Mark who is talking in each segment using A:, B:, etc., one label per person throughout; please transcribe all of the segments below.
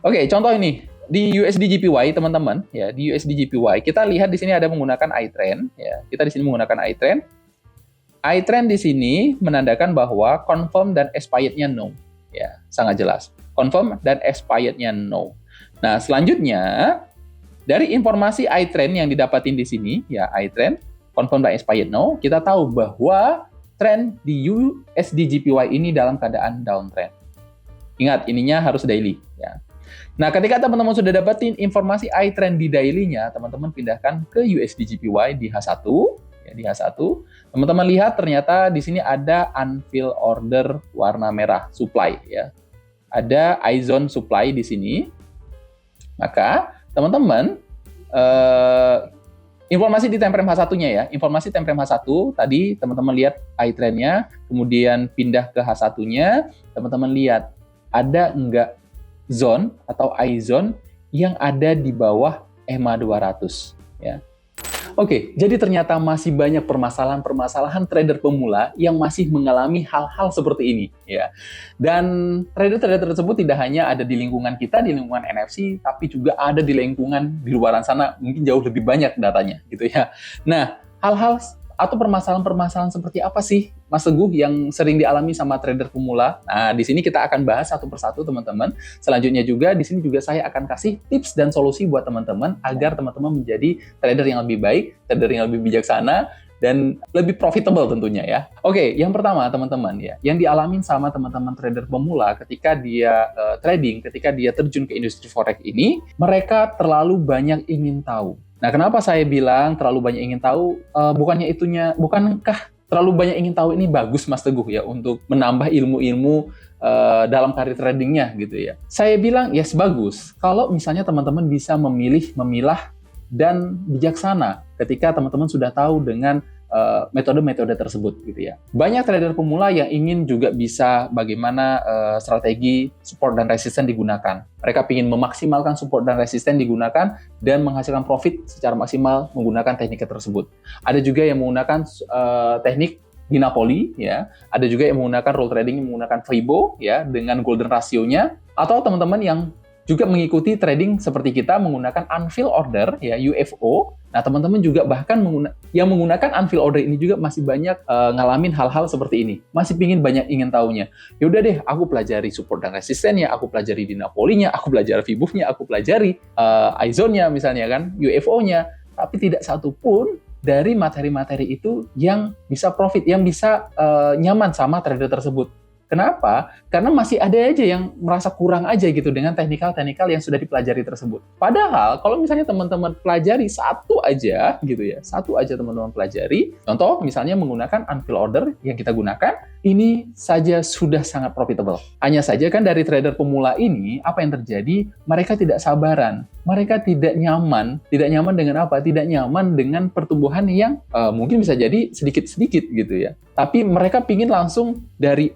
A: Oke, contoh ini di USD JPY teman-teman, ya di USD JPY kita lihat di sini ada menggunakan iTrend, ya kita di sini menggunakan iTrend. iTrend di sini menandakan bahwa confirm dan expired-nya no, ya sangat jelas. Confirm dan expired-nya no. Nah selanjutnya dari informasi iTrend yang didapatin di sini, ya iTrend confirm dan expired no, kita tahu bahwa trend di USD JPY ini dalam keadaan downtrend. Ingat, ininya harus daily, ya. Nah, ketika teman-teman sudah dapetin informasi iTrend di daily-nya, teman-teman pindahkan ke USD JPY di H1, ya, di H1. Teman-teman lihat ternyata di sini ada unfilled order warna merah, supply, ya. Ada iZone supply di sini. Maka, teman-teman informasi di time frame H1-nya ya. Informasi time frame H1 tadi teman-teman lihat iTrend-nya, kemudian pindah ke H1-nya, teman-teman lihat ada enggak zone atau iZone yang ada di bawah EMA 200 ya. Oke, jadi ternyata masih banyak permasalahan-permasalahan trader pemula yang masih mengalami hal-hal seperti ini ya. Dan trader-trader tersebut tidak hanya ada di lingkungan kita, di lingkungan NFC, tapi juga ada di lingkungan di luaran sana, mungkin jauh lebih banyak datanya gitu ya. Nah, hal-hal atau permasalahan-permasalahan seperti apa sih, Mas Teguh, yang sering dialami sama trader pemula? Nah, di sini kita akan bahas satu persatu, teman-teman. Selanjutnya juga, di sini juga saya akan kasih tips dan solusi buat teman-teman agar teman-teman menjadi trader yang lebih baik, trader yang lebih bijaksana, dan lebih profitable tentunya ya. Oke, yang pertama teman-teman ya, yang dialamin sama teman-teman trader pemula ketika dia trading, ketika dia terjun ke industri forex ini, mereka terlalu banyak ingin tahu. Nah, kenapa saya bilang terlalu banyak ingin tahu? Bukankah terlalu banyak ingin tahu ini bagus, Mas Teguh ya, untuk menambah ilmu-ilmu dalam karir tradingnya gitu ya? Saya bilang yes, bagus. Kalau misalnya teman-teman bisa memilah dan bijaksana ketika teman-teman sudah tahu dengan metode-metode tersebut gitu ya. Banyak trader pemula yang ingin juga bisa bagaimana strategi support dan resisten digunakan. Mereka ingin memaksimalkan support dan resisten digunakan dan menghasilkan profit secara maksimal menggunakan teknik tersebut. Ada juga yang menggunakan teknik di Napoli ya. Ada juga yang menggunakan role trading yang menggunakan Fibo ya dengan golden ratio-nya, atau teman-teman yang juga mengikuti trading seperti kita menggunakan unfilled order ya, UFO. Nah, teman-teman juga bahkan yang menggunakan unfilled order ini juga masih banyak ngalamin hal-hal seperti ini. Masih ingin tahunya. Yaudah deh, aku pelajari support dan resistennya, aku pelajari di Napoli-nya, aku pelajari Fibo-nya, aku pelajari iZone-nya misalnya kan, UFO-nya. Tapi tidak satu pun dari materi-materi itu yang bisa profit, yang bisa nyaman sama trader tersebut. Kenapa? Karena masih ada aja yang merasa kurang aja gitu dengan teknikal-teknikal yang sudah dipelajari tersebut. Padahal kalau misalnya teman-teman pelajari satu aja gitu ya, satu aja teman-teman pelajari, contoh misalnya menggunakan unfilled order yang kita gunakan, ini saja sudah sangat profitable. Hanya saja kan dari trader pemula ini, apa yang terjadi? Mereka tidak sabaran. Mereka tidak nyaman. Tidak nyaman dengan apa? Tidak nyaman dengan pertumbuhan yang mungkin bisa jadi sedikit-sedikit gitu ya. Tapi mereka pingin langsung dari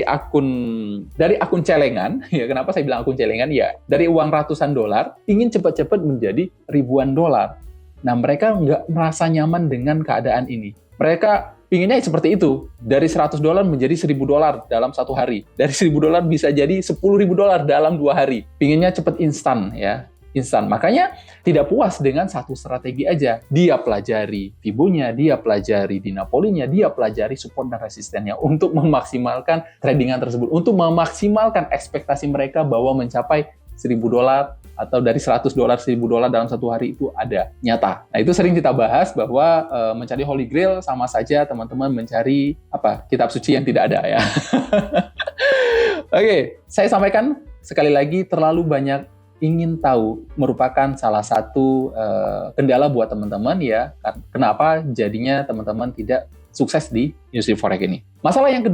A: akun celengan ya. Kenapa saya bilang akun celengan ya, dari uang ratusan dolar ingin cepat-cepat menjadi ribuan dolar. Nah, mereka nggak merasa nyaman dengan keadaan ini. Mereka pinginnya seperti itu, dari 100 dolar menjadi 1.000 dolar dalam satu hari, dari 1.000 dolar bisa jadi 10.000 dolar dalam 2 hari. Pinginnya cepat instan ya, instan. Makanya tidak puas dengan satu strategi aja. Dia pelajari Fibo-nya, dia pelajari di Napoli-nya, dia pelajari support dan resistennya untuk memaksimalkan tradingan tersebut, untuk memaksimalkan ekspektasi mereka bahwa mencapai 1.000 dolar atau dari 100 dolar, 1.000 dolar dalam satu hari itu ada, nyata. Nah, itu sering kita bahas bahwa mencari Holy Grail sama saja teman-teman mencari kitab suci yang tidak ada ya. Oke, saya sampaikan sekali lagi, terlalu banyak ingin tahu merupakan salah satu kendala buat teman-teman ya. Kenapa jadinya teman-teman tidak sukses di industri forex ini. Permasalahan yang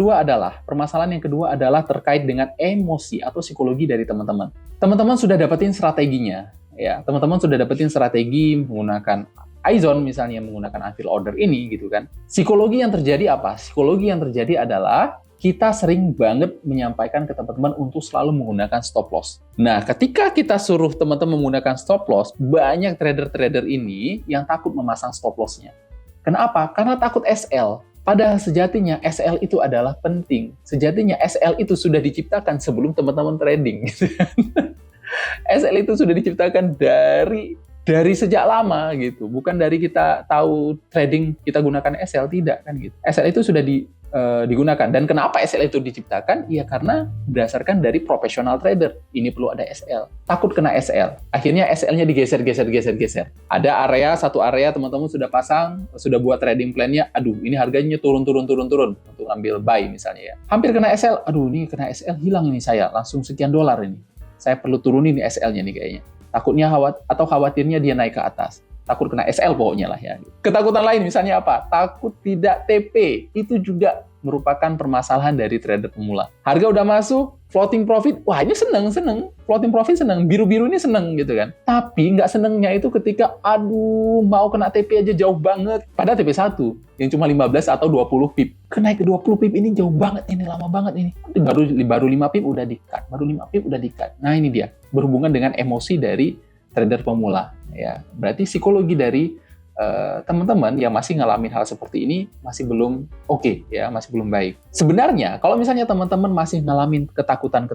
A: kedua adalah terkait dengan emosi atau psikologi dari teman-teman. Teman-teman sudah dapetin strateginya ya. Teman-teman sudah dapetin strategi menggunakan iZone misalnya, menggunakan unfilled order ini gitu kan. Psikologi yang terjadi apa? Psikologi yang terjadi adalah kita sering banget menyampaikan ke teman-teman untuk selalu menggunakan stop loss. Nah, ketika kita suruh teman-teman menggunakan stop loss, banyak trader-trader ini yang takut memasang stop loss-nya. Kenapa? Karena takut SL. Padahal sejatinya SL itu adalah penting. Sejatinya SL itu sudah diciptakan sebelum teman-teman trading. SL itu sudah diciptakan dari sejak lama gitu, bukan dari kita tahu trading kita gunakan SL, tidak kan gitu. SL itu sudah digunakan. Dan kenapa SL itu diciptakan? Ya karena berdasarkan dari profesional trader. Ini perlu ada SL. Takut kena SL. Akhirnya SL-nya digeser. Ada satu area teman-teman sudah pasang, sudah buat trading plan-nya, aduh ini harganya turun untuk ambil buy misalnya ya. Hampir kena SL, aduh ini kena SL, hilang ini saya, langsung sekian dolar ini. Saya perlu turunin SL-nya nih kayaknya. Takutnya khawatirnya dia naik ke atas. Takut kena SL pokoknya lah ya. Ketakutan lain misalnya apa? Takut tidak TP. Itu juga merupakan permasalahan dari trader pemula. Harga udah masuk, floating profit, wah ini seneng. Floating profit seneng, biru-biru ini seneng gitu kan. Tapi nggak senengnya itu ketika, aduh mau kena TP aja jauh banget. Padahal TP 1 yang cuma 15 atau 20 pip. Kenaik ke 20 pip ini jauh banget, ini lama banget ini. Baru 5 pip udah di-cut. Nah ini dia, berhubungan dengan emosi dari trader pemula. Ya, berarti psikologi dari teman-teman yang masih ngalamin hal seperti ini masih belum oke, ya, masih belum baik. Sebenarnya kalau misalnya teman-teman masih ngalamin ketakutan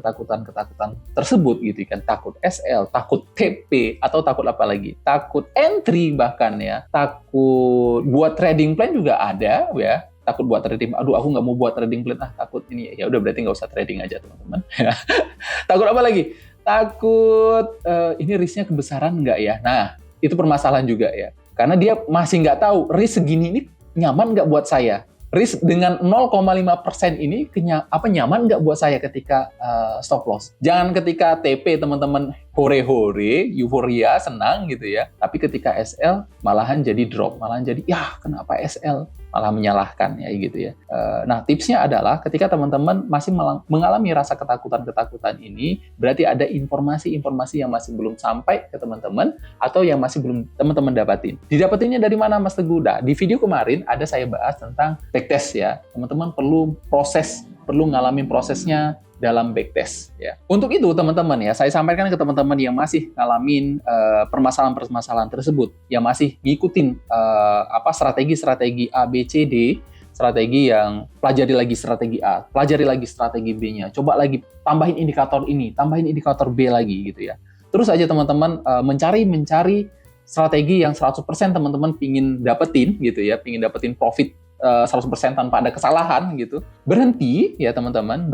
A: tersebut gitu kan, takut SL, takut TP, atau takut apa lagi? Takut entry bahkan ya, takut buat trading plan juga ada ya. Takut buat trading, aduh aku nggak mau buat trading plan, takut ini, ya udah berarti nggak usah trading aja teman-teman. Takut apa lagi? Takut ini risknya kebesaran nggak ya? Nah, itu permasalahan juga ya. Karena dia masih nggak tahu risk segini ini nyaman nggak buat saya. Risk dengan 0,5% ini nyaman nggak buat saya ketika stop loss. Jangan ketika TP teman-teman hore-hore, euforia, senang gitu ya. Tapi ketika SL malahan jadi drop, malahan jadi ya kenapa SL? Malah menyalahkan ya gitu ya. Nah tipsnya adalah ketika teman-teman masih mengalami rasa ketakutan ini, berarti ada informasi yang masih belum sampai ke teman-teman atau yang masih belum teman-teman dapatin. Didapatinnya dari mana Mas Teguh? Di video kemarin ada saya bahas tentang backtest ya. Teman-teman perlu ngalamin prosesnya dalam backtest ya. Untuk itu teman-teman ya, saya sampaikan ke teman-teman yang masih ngalamin permasalahan-permasalahan tersebut, yang masih ngikutin strategi A, B, C, D, strategi yang pelajari lagi strategi A, pelajari lagi strategi B-nya, coba lagi tambahin indikator ini, tambahin indikator B lagi gitu ya. Terus aja teman-teman mencari strategi yang 100% teman-teman pingin dapetin gitu ya, pingin dapetin profit 100% tanpa ada kesalahan gitu. Berhenti ya teman-teman,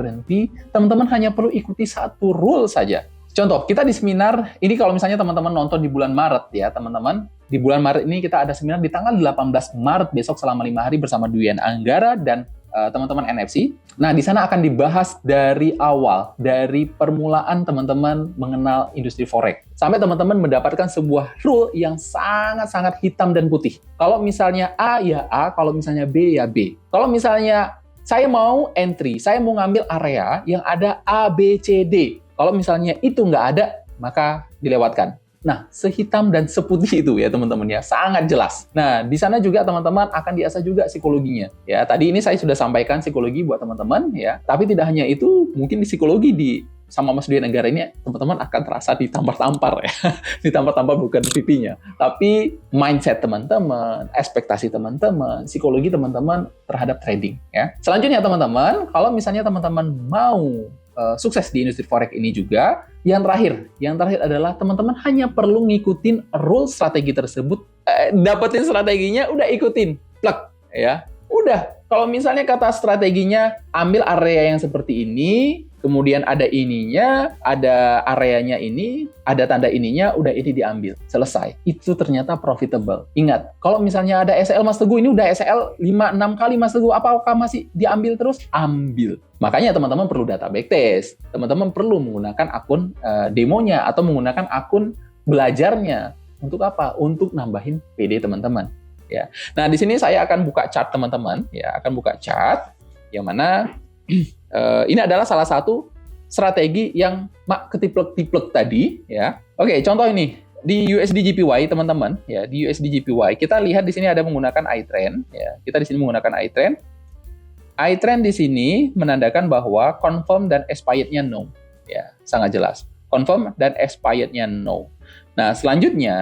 A: teman-teman hanya perlu ikuti satu rule saja. Contoh, kita di seminar, ini kalau misalnya teman-teman nonton di bulan Maret ya teman-teman, di bulan Maret ini kita ada seminar di tanggal 18 Maret besok selama 5 hari bersama Duyan Anggara dan teman-teman NFC. Nah, di sana akan dibahas dari awal, dari permulaan teman-teman mengenal industri forex. Sampai teman-teman mendapatkan sebuah rule yang sangat-sangat hitam dan putih. Kalau misalnya A, ya A. Kalau misalnya B, ya B. Kalau misalnya saya mau entry, saya mau ngambil area yang ada A, B, C, D. Kalau misalnya itu nggak ada, maka dilewatkan. Nah, sehitam dan seputih itu ya teman-teman ya, sangat jelas. Nah, di sana juga teman-teman akan diasah juga psikologinya. Ya, tadi ini saya sudah sampaikan psikologi buat teman-teman ya. Tapi tidak hanya itu, mungkin di psikologi sama Mas Duyan Anggara ini teman-teman akan terasa ditampar-tampar ya. Ditampar-tampar bukan pipinya, tapi mindset teman-teman, ekspektasi teman-teman, psikologi teman-teman terhadap trading ya. Selanjutnya teman-teman, kalau misalnya teman-teman mau sukses di industri forex ini juga, yang terakhir adalah teman-teman hanya perlu ngikutin rule strategi tersebut, dapetin strateginya, udah ikutin, plak ya, udah. Kalau misalnya kata strateginya ambil area yang seperti ini, kemudian ada ininya, ada areanya ini, ada tanda ininya, udah ini diambil, selesai. Itu ternyata profitable. Ingat, kalau misalnya ada SL Mas Teguh, ini udah SL 5-6 kali Mas Teguh, apakah masih diambil terus? Ambil. Makanya teman-teman perlu data backtest, teman-teman perlu menggunakan akun demonya atau menggunakan akun belajarnya. Untuk apa? Untuk nambahin PD teman-teman. Ya. Nah, di sini saya akan buka chart teman-teman, ya, akan buka chart yang mana ini adalah salah satu strategi yang ketiplek-tiplek tadi, ya. Oke, contoh ini di USD JPY teman-teman, ya, di USD JPY kita lihat di sini ada menggunakan iTrend, ya. Kita di sini menggunakan iTrend. iTrend di sini menandakan bahwa confirm dan expired-nya no, ya, sangat jelas. Confirm dan expired-nya no. Nah, selanjutnya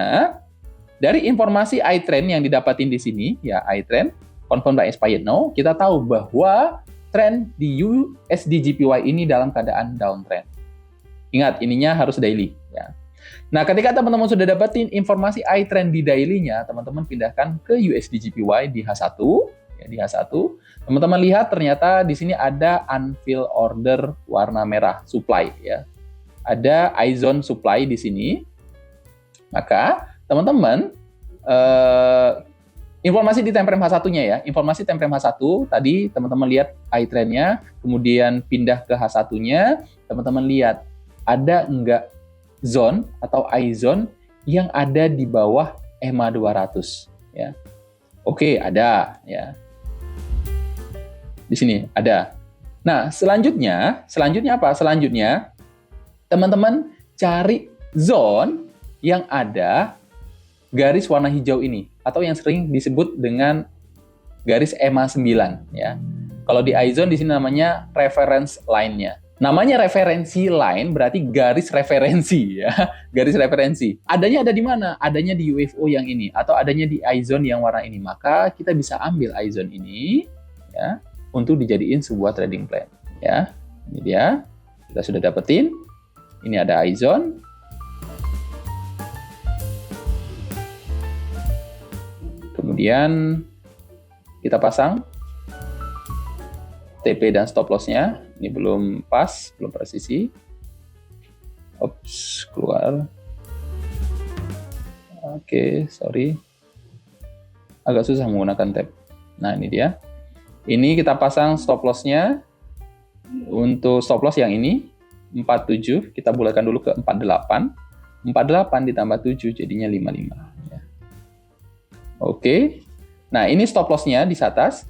A: dari informasi iTrend yang didapatin di sini, ya, iTrend confirm dan expired no, kita tahu bahwa trend di USD JPY ini dalam keadaan downtrend. Ingat, ininya harus daily. Ya. Nah, ketika teman-teman sudah dapetin informasi iTrend di daily-nya, teman-teman pindahkan ke USD/JPY di H1, ya, di H1. Teman-teman lihat ternyata di sini ada unfill order warna merah supply, ya. Ada iZone supply di sini. Maka teman-teman informasi di time frame H1-nya ya, informasi time frame H1 tadi teman-teman lihat iTrend-nya, kemudian pindah ke H1-nya, teman-teman lihat ada enggak zone atau iZone yang ada di bawah EMA 200 ya. Oke, ada ya. Di sini ada. Nah, selanjutnya apa? Selanjutnya teman-teman cari zone yang ada garis warna hijau ini atau yang sering disebut dengan garis EMA 9 ya. Kalau di iZone di sini namanya reference line-nya. Namanya referensi line berarti garis referensi ya. Garis referensi. Adanya ada di mana? Adanya di UFO yang ini atau adanya di iZone yang warna ini. Maka kita bisa ambil iZone ini ya untuk dijadiin sebuah trading plan ya. Ini dia. Kita sudah dapetin. Ini ada iZone. Kemudian kita pasang TP dan stop loss-nya. Ini belum pas, belum presisi. Ops, keluar. Oke, sorry. Agak susah menggunakan tab. Nah, ini dia. Ini kita pasang stop loss-nya. Untuk stop loss yang ini, 47. Kita bulatkan dulu ke 48. 48 ditambah 7 jadinya 55. Oke, nah ini stop loss-nya di atas,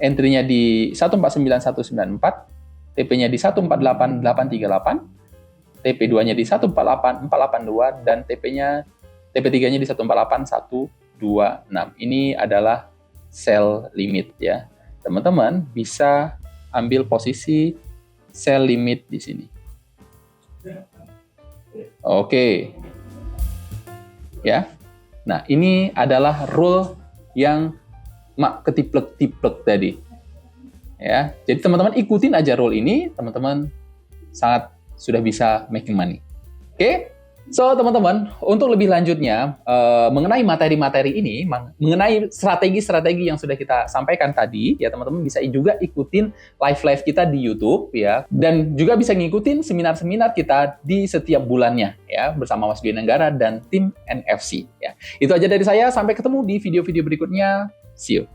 A: entry-nya di 149194, TP-nya di 148838, TP2-nya di 148482, dan TP3-nya di 148126. Ini adalah sell limit ya. Teman-teman bisa ambil posisi sell limit di sini. Oke. Ya. Nah, ini adalah rule yang mak ketiplek-tiplek tadi. Ya, jadi teman-teman ikutin aja rule ini, teman-teman sangat sudah bisa making money. Oke? So, teman-teman, untuk lebih lanjutnya mengenai materi-materi ini, mengenai strategi-strategi yang sudah kita sampaikan tadi, ya teman-teman bisa juga ikutin live-live kita di YouTube ya, dan juga bisa ngikutin seminar-seminar kita di setiap bulannya ya bersama Mas Gwen Anggara dan tim NFC ya. Itu aja dari saya, sampai ketemu di video-video berikutnya. See you.